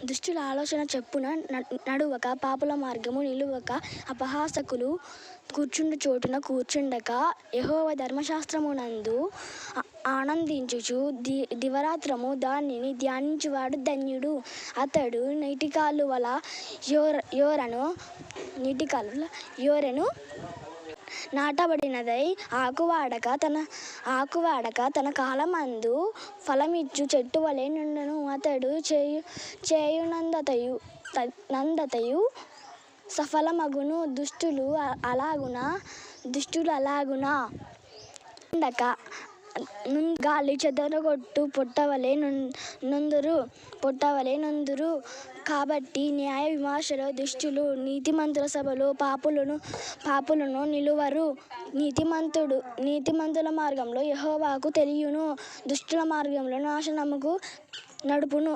దుష్టుల ఆలోచన చెప్పున నడువక, పాపుల మార్గము నిలువక, అపహాసకులు కూర్చుండు చోటున కూర్చుండక, యెహోవా ధర్మశాస్త్రమునందు ఆనందించుచు దివారాత్రము దానిని ధ్యానించువాడు ధన్యుడు. అతడు నీటికాలువల యోరెను నాటబడినదై ఆకువాడక తన కాలమందు ఫలమిచ్చు చెట్టువలె నుండును. అతడు చేయునంతయు సఫలమగును. దుష్టులు అలాగున నుండక గాలి చెదరగొట్టు పొట్టవలె నుందురు. కాబట్టి న్యాయ విమర్శలో దుష్టులు, నీతిమంతుల సభలో పాపులను నిలువరు. నీతిమంతుల మార్గములు యెహోవాకు తెలియును, దుష్టుల మార్గములు నాశనముకు నడుపును.